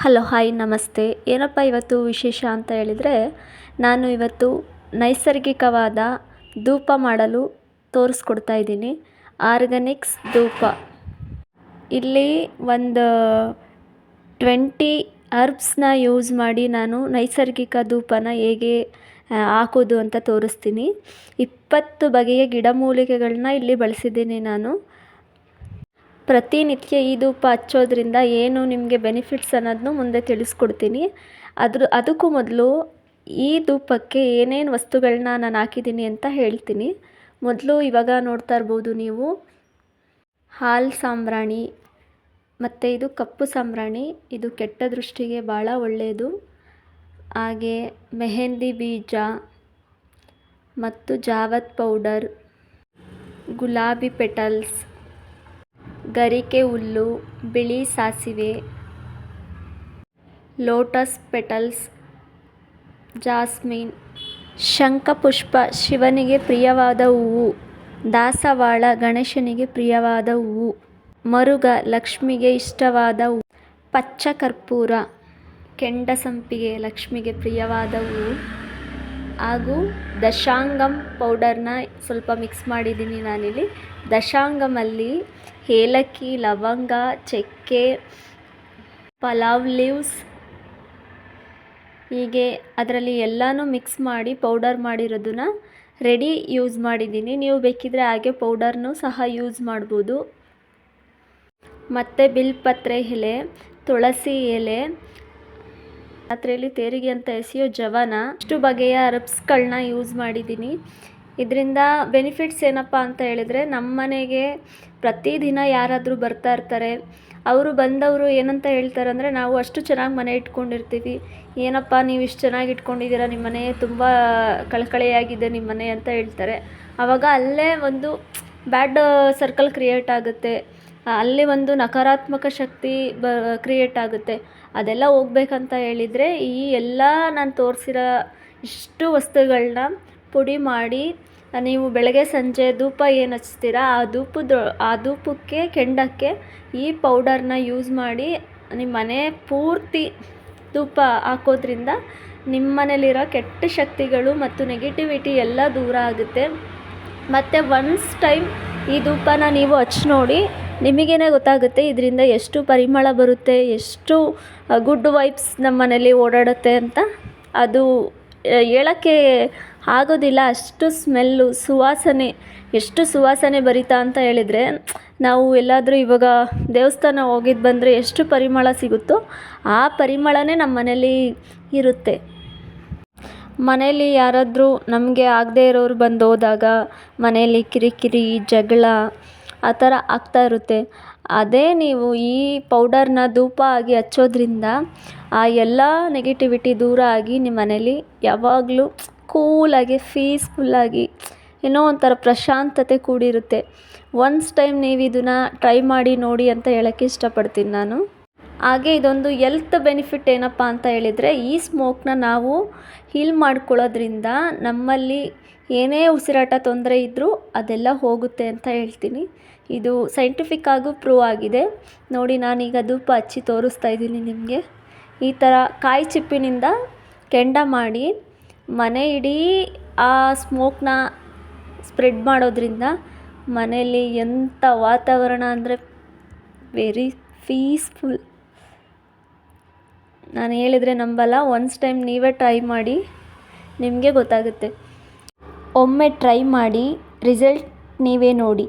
Hello hi ನಮಸ್ತೆ. ಏನಪ್ಪ ಇವತ್ತು ವಿಶೇಷ ಅಂತ ಹೇಳಿದರೆ, ನಾನು ಇವತ್ತು ನೈಸರ್ಗಿಕವಾದ ಧೂಪ ಮಾಡಲು ತೋರಿಸ್ಕೊಡ್ತಾ ಇದ್ದೀನಿ. ಆರ್ಗಾನಿಕ್ಸ್ ಧೂಪ. ಇಲ್ಲಿ ಒಂದು 20 ಹರ್ಬ್ಸ್ನ ಯೂಸ್ ಮಾಡಿ ನಾನು ನೈಸರ್ಗಿಕ ಧೂಪನ ಹೇಗೆ ಹಾಕೋದು ಅಂತ ತೋರಿಸ್ತೀನಿ. 20 ಬಗೆಯ ಗಿಡಮೂಲಿಕೆಗಳನ್ನ ಇಲ್ಲಿ ಬಳಸಿದ್ದೀನಿ ನಾನು. ಪ್ರತಿನಿತ್ಯ ಈ ಧೂಪ ಹಚ್ಚೋದ್ರಿಂದ ಏನು ನಿಮಗೆ ಬೆನಿಫಿಟ್ಸ್ ಅನ್ನೋದನ್ನು ಮುಂದೆ ತಿಳಿಸ್ಕೊಡ್ತೀನಿ. ಅದಕ್ಕೂ ಮೊದಲು ಈ ಧೂಪಕ್ಕೆ ಏನೇನು ವಸ್ತುಗಳನ್ನ ನಾನು ಹಾಕಿದ್ದೀನಿ ಅಂತ ಹೇಳ್ತೀನಿ. ಮೊದಲು ಇವಾಗ ನೋಡ್ತಾ ಇರ್ಬೋದು ನೀವು, ಹಾಲು ಸಾಂಬ್ರಾಣಿ ಮತ್ತು ಇದು ಕಪ್ಪು ಸಾಂಬ್ರಾಣಿ. ಇದು ಕೆಟ್ಟ ದೃಷ್ಟಿಗೆ ಭಾಳ ಒಳ್ಳೆಯದು. ಹಾಗೆ ಮೆಹಂದಿ ಬೀಜ ಮತ್ತು ಜಾವತ್ ಪೌಡರ್, ಗುಲಾಬಿ ಪೆಟಲ್ಸ್, ಗರಿಕೆ ಹುಲ್ಲು, ಬಿಳಿ ಸಾಸಿವೆ, ಲೋಟಸ್ ಪೆಟಲ್ಸ್, ಜಾಸ್ಮಿನ್, ಶಂಖಪುಷ್ಪ ಶಿವನಿಗೆ ಪ್ರಿಯವಾದ ಹೂವು, ದಾಸವಾಳ ಗಣೇಶನಿಗೆ ಪ್ರಿಯವಾದ ಹೂವು, ಮರುಗ ಲಕ್ಷ್ಮಿಗೆ ಇಷ್ಟವಾದ ಹೂವು, ಪಚ್ಚ ಕರ್ಪೂರ, ಕೆಂಡ ಸಂಪಿಗೆ ಲಕ್ಷ್ಮಿಗೆ ಪ್ರಿಯವಾದ ಹೂವು, ಹಾಗೂ ದಶಾಂಗಂ ಪೌಡರ್ನ ಸ್ವಲ್ಪ ಮಿಕ್ಸ್ ಮಾಡಿದ್ದೀನಿ ನಾನಿಲ್ಲಿ. ದಶಾಂಗಮಲ್ಲಿ ಏಲಕ್ಕಿ, ಲವಂಗ, ಚಕ್ಕೆ, ಪಲಾವ್ ಲೀವ್ಸ್, ಹೀಗೆ ಅದರಲ್ಲಿ ಎಲ್ಲನೂ ಮಿಕ್ಸ್ ಮಾಡಿ ಪೌಡರ್ ಮಾಡಿರೋದನ್ನ ರೆಡಿ ಯೂಸ್ ಮಾಡಿದ್ದೀನಿ. ನೀವು ಬೇಕಿದ್ರೆ ಹಾಗೆ ಪೌಡರ್ನೂ ಸಹ ಯೂಸ್ ಮಾಡ್ಬೋದು. ಮತ್ತು ಬಿಲ್ಪತ್ರೆ ಎಲೆ, ತುಳಸಿ ಎಲೆ, ರಾತ್ರಿಯಲ್ಲಿ ತೇರಿಗೆ ಅಂತ ಎಸೆಯೋ ಜವನ, ಇಷ್ಟು ಬಗೆಯ ಹರ್ಬ್ಸ್ಗಳನ್ನ ಯೂಸ್ ಮಾಡಿದ್ದೀನಿ. ಇದರಿಂದ ಬೆನಿಫಿಟ್ಸ್ ಏನಪ್ಪ ಅಂತ ಹೇಳಿದರೆ, ನಮ್ಮ ಮನೆಗೆ ಪ್ರತಿದಿನ ಯಾರಾದರೂ ಬರ್ತಾ ಇರ್ತಾರೆ. ಅವರು ಬಂದವರು ಏನಂತ ಹೇಳ್ತಾರೆ ಅಂದರೆ, ನಾವು ಅಷ್ಟು ಚೆನ್ನಾಗಿ ಮನೆ ಇಟ್ಕೊಂಡಿರ್ತೀವಿ, ಏನಪ್ಪ ನೀವು ಇಷ್ಟು ಚೆನ್ನಾಗಿ ಇಟ್ಕೊಂಡಿದ್ದೀರಾ, ನಿಮ್ಮ ಮನೆ ತುಂಬ ಕಳಕಳಿಯಾಗಿದೆ ನಿಮ್ಮ ಮನೆ ಅಂತ ಹೇಳ್ತಾರೆ. ಆವಾಗ ಅಲ್ಲೇ ಒಂದು ಬ್ಯಾಡ್ ಸರ್ಕಲ್ ಕ್ರಿಯೇಟ್ ಆಗುತ್ತೆ, ಅಲ್ಲಿ ಒಂದು ನಕಾರಾತ್ಮಕ ಶಕ್ತಿ ಕ್ರಿಯೇಟ್ ಆಗುತ್ತೆ. ಅದೆಲ್ಲ ಹೋಗ್ಬೇಕಂತ ಹೇಳಿದರೆ ಈ ಎಲ್ಲ ನಾನು ತೋರಿಸಿರೋ ಇಷ್ಟು ವಸ್ತುಗಳನ್ನ ಪುಡಿ ಮಾಡಿ ನೀವು ಬೆಳಗ್ಗೆ ಸಂಜೆ ಧೂಪ ಏನು ಹಚ್ತೀರಾ ಆ ಧೂಪಕ್ಕೆ ಕೆಂಡಕ್ಕೆ ಈ ಪೌಡರ್ನ ಯೂಸ್ ಮಾಡಿ ನಿಮ್ಮ ಮನೆ ಪೂರ್ತಿ ಧೂಪ ಹಾಕೋದ್ರಿಂದ ನಿಮ್ಮ ಮನೇಲಿರೋ ಕೆಟ್ಟ ಶಕ್ತಿಗಳು ಮತ್ತು ನೆಗೆಟಿವಿಟಿ ಎಲ್ಲ ದೂರ ಆಗುತ್ತೆ. ಮತ್ತು ಒನ್ಸ್ ಟೈಮ್ ಈ ಧೂಪನ ನೀವು ಹಚ್ಚಿ ನೋಡಿ, ನಿಮಗೇನೆ ಗೊತ್ತಾಗುತ್ತೆ ಇದರಿಂದ ಎಷ್ಟು ಪರಿಮಳ ಬರುತ್ತೆ, ಎಷ್ಟು ಗುಡ್ ವೈಬ್ಸ್ ನಮ್ಮ ಮನೇಲಿ ಓಡಾಡುತ್ತೆ ಅಂತ. ಅದು ಹೇಳೋಕ್ಕೆ ಆಗೋದಿಲ್ಲ, ಅಷ್ಟು ಸ್ಮೆಲ್ಲು, ಸುವಾಸನೆ, ಎಷ್ಟು ಸುವಾಸನೆ ಭರಿತ ಅಂತ ಹೇಳಿದರೆ, ನಾವು ಎಲ್ಲಾದರೂ ಇವಾಗ ದೇವಸ್ಥಾನ ಹೋಗಿದ್ದು ಬಂದರೆ ಎಷ್ಟು ಪರಿಮಳ ಸಿಗುತ್ತೋ ಆ ಪರಿಮಳನೇ ನಮ್ಮ ಮನೇಲಿ ಇರುತ್ತೆ. ಮನೇಲಿ ಯಾರಾದರೂ ನಮಗೆ ಆಗದೇ ಇರೋರು ಬಂದು ಹೋದಾಗ ಮನೆಯಲ್ಲಿ ಕಿರಿಕಿರಿ, ಜಗಳ ಆ ಥರ ಆಗ್ತಾ ಇರುತ್ತೆ. ಅದೇ ನೀವು ಈ ಪೌಡರ್ನ ಧೂಪ ಆಗಿ ಹಚ್ಚೋದ್ರಿಂದ ಆ ಎಲ್ಲ ನೆಗೆಟಿವಿಟಿ ದೂರ ಆಗಿ ನಿಮ್ಮ ಮನೇಲಿ ಯಾವಾಗಲೂ ಕೂಲಾಗಿ, ಪೀಸ್ಫುಲ್ಲಾಗಿ, ಏನೋ ಒಂಥರ ಪ್ರಶಾಂತತೆ ಕೂಡಿರುತ್ತೆ. ಒನ್ಸ್ ಟೈಮ್ ನೀವು ಇದನ್ನು ಟ್ರೈ ಮಾಡಿ ನೋಡಿ ಅಂತ ಹೇಳೋಕ್ಕೆ ಇಷ್ಟಪಡ್ತೀನಿ ನಾನು. ಹಾಗೆ ಇದೊಂದು ಎಲ್ತ್ ಬೆನಿಫಿಟ್ ಏನಪ್ಪ ಅಂತ ಹೇಳಿದರೆ, ಈ ಸ್ಮೋಕ್ನ ನಾವು ಹೀಲ್ ಮಾಡ್ಕೊಳ್ಳೋದ್ರಿಂದ ನಮ್ಮಲ್ಲಿ ಏನೇ ಉಸಿರಾಟ ತೊಂದರೆ ಇದ್ದರೂ ಅದೆಲ್ಲ ಹೋಗುತ್ತೆ ಅಂತ ಹೇಳ್ತೀನಿ. ಇದು ಸೈಂಟಿಫಿಕ್ ಆಗೂ ಪ್ರೂವ್ ಆಗಿದೆ. ನೋಡಿ, ನಾನೀಗ ಧೂಪ ಹಚ್ಚಿ ತೋರಿಸ್ತಾ ಇದ್ದೀನಿ ನಿಮಗೆ. ಈ ಥರ ಕಾಯಿ ಚಿಪ್ಪಿನಿಂದ ಕೆಂಡ ಮಾಡಿ ಮನೆ ಇಡೀ ಆ ಸ್ಮೋಕ್ನ ಸ್ಪ್ರೆಡ್ ಮಾಡೋದ್ರಿಂದ ಮನೆಯಲ್ಲಿ ಎಂಥ ವಾತಾವರಣ ಅಂದರೆ ವೆರಿ ಪೀಸ್ಫುಲ್. ನಾನು ಹೇಳಿದರೆ ನಂಬಲ್ಲ, ಒನ್ಸ್ ಟೈಮ್ ನೀವೇ ಟ್ರೈ ಮಾಡಿ, ನಿಮಗೆ ಗೊತ್ತಾಗುತ್ತೆ. ಒಮ್ಮೆ ಟ್ರೈ ಮಾಡಿ, ರಿಸಲ್ಟ್ ನೀವೇ ನೋಡಿ.